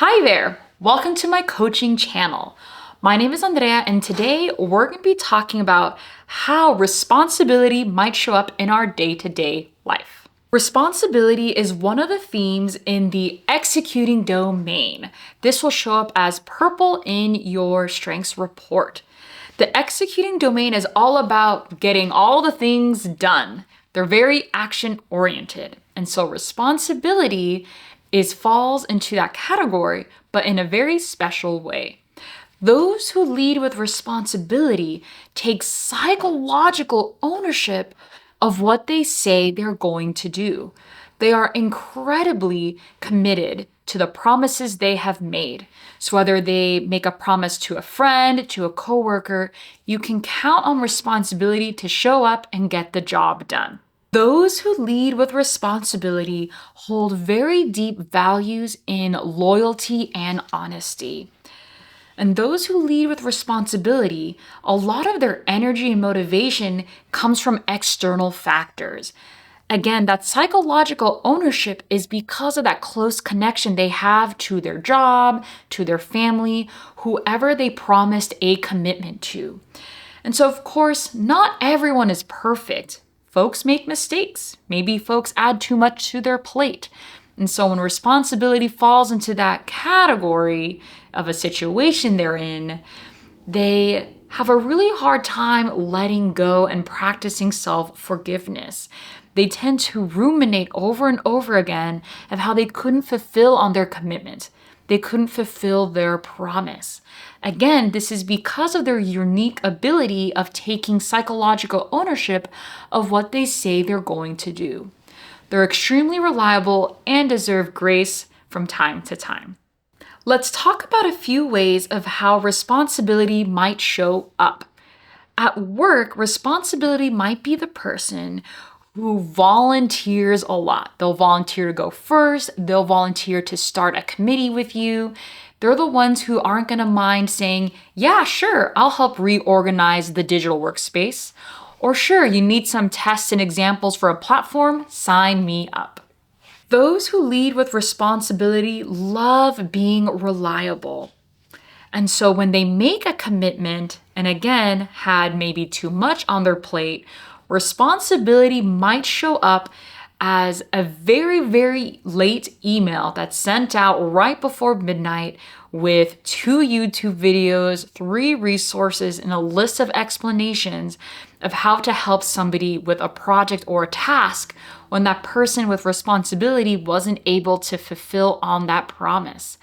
Hi there, welcome to my coaching channel. My name is Andrea, and today we're going to be talking about how responsibility might show up in our day-to-day life. Responsibility is one of the themes in the executing domain. This will show up as purple in your strengths report. The executing domain is all about getting all the things done. They're very action-oriented. And so responsibility falls into that category, but in a very special way. Those who lead with responsibility take psychological ownership of what they say they're going to do. They are incredibly committed to the promises they have made. So whether they make a promise to a friend, to a coworker, you can count on responsibility to show up and get the job done. Those who lead with responsibility hold very deep values in loyalty and honesty. And those who lead with responsibility, a lot of their energy and motivation comes from external factors. Again, that psychological ownership is because of that close connection they have to their job, to their family, whoever they promised a commitment to. And so, of course, not everyone is perfect. Folks make mistakes. Maybe folks add too much to their plate. And so when responsibility falls into that category of a situation they're in, they have a really hard time letting go and practicing self-forgiveness. They tend to ruminate over and over again of how they couldn't fulfill on their commitment. They couldn't fulfill their promise. Again, this is because of their unique ability of taking psychological ownership of what they say they're going to do. They're extremely reliable and deserve grace from time to time. Let's talk about a few ways of how responsibility might show up. At work, responsibility might be the person who volunteers a lot. They'll volunteer to go first. They'll volunteer to start a committee with you. They're the ones who aren't going to mind saying, yeah, sure, I'll help reorganize the digital workspace. Or sure, you need some tests and examples for a platform, sign me up. Those who lead with responsibility love being reliable. And so when they make a commitment and again had maybe too much on their plate, responsibility might show up as a very, very late email that's sent out right before midnight with 2 YouTube videos, 3 resources, and a list of explanations of how to help somebody with a project or a task when that person with responsibility wasn't able to fulfill on that promise.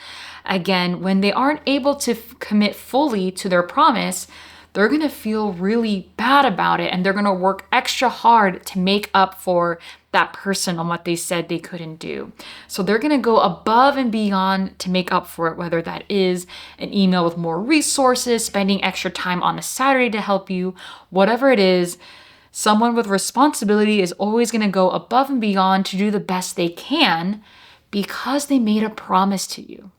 Again, when they aren't able to commit fully to their promise, they're going to feel really bad about it and they're going to work extra hard to make up for that person on what they said they couldn't do. So they're going to go above and beyond to make up for it, whether that is an email with more resources, spending extra time on a Saturday to help you, whatever it is. Someone with responsibility is always going to go above and beyond to do the best they can because they made a promise to you.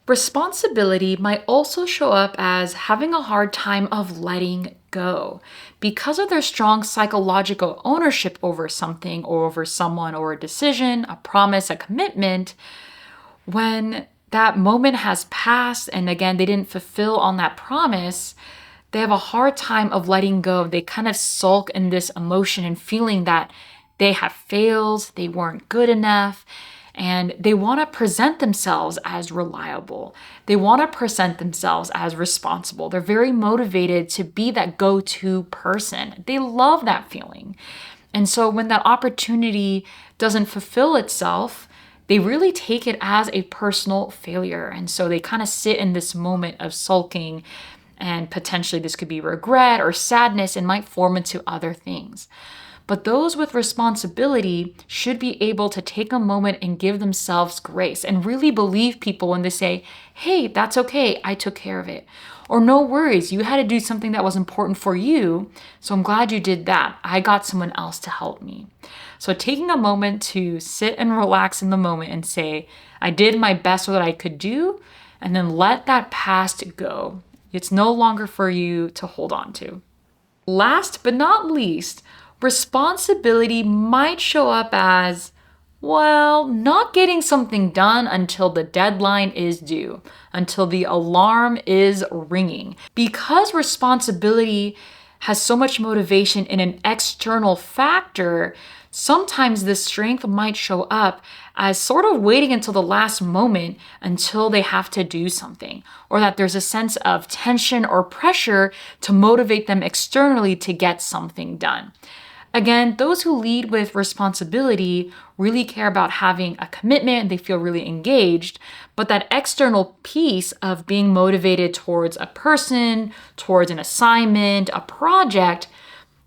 Responsibility might also show up as having a hard time of letting go. Because of their strong psychological ownership over something or over someone or a decision, a promise, a commitment, when that moment has passed and again, they didn't fulfill on that promise, they have a hard time of letting go. They kind of sulk in this emotion and feeling that they have failed, they weren't good enough. And they want to present themselves as reliable. They want to present themselves as responsible. They're very motivated to be that go-to person. They love that feeling. And so when that opportunity doesn't fulfill itself, they really take it as a personal failure. And so they kind of sit in this moment of sulking, and potentially this could be regret or sadness and might form into other things. But those with responsibility should be able to take a moment and give themselves grace and really believe people when they say, hey, that's okay, I took care of it. Or no worries, you had to do something that was important for you, so I'm glad you did that. I got someone else to help me. So taking a moment to sit and relax in the moment and say, I did my best with what I could do, and then let that past go. It's no longer for you to hold on to. Last but not least, responsibility might show up as Well, not getting something done until the deadline is due, until the alarm is ringing. Because responsibility has so much motivation in an external factor, sometimes this strength might show up as sort of waiting until the last moment until they have to do something, or that there's a sense of tension or pressure to motivate them externally to get something done. Again, those who lead with responsibility really care about having a commitment and they feel really engaged, but that external piece of being motivated towards a person, towards an assignment, a project,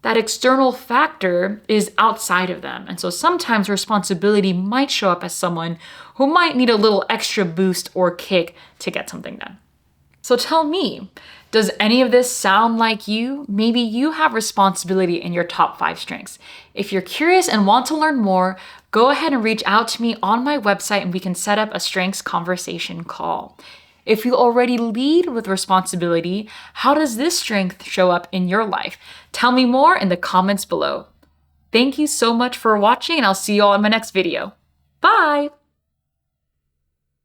that external factor is outside of them. And so sometimes responsibility might show up as someone who might need a little extra boost or kick to get something done. So tell me, does any of this sound like you? Maybe you have responsibility in your top 5 strengths. If you're curious and want to learn more, go ahead and reach out to me on my website and we can set up a strengths conversation call. If you already lead with responsibility, how does this strength show up in your life? Tell me more in the comments below. Thank you so much for watching, and I'll see you all in my next video. Bye!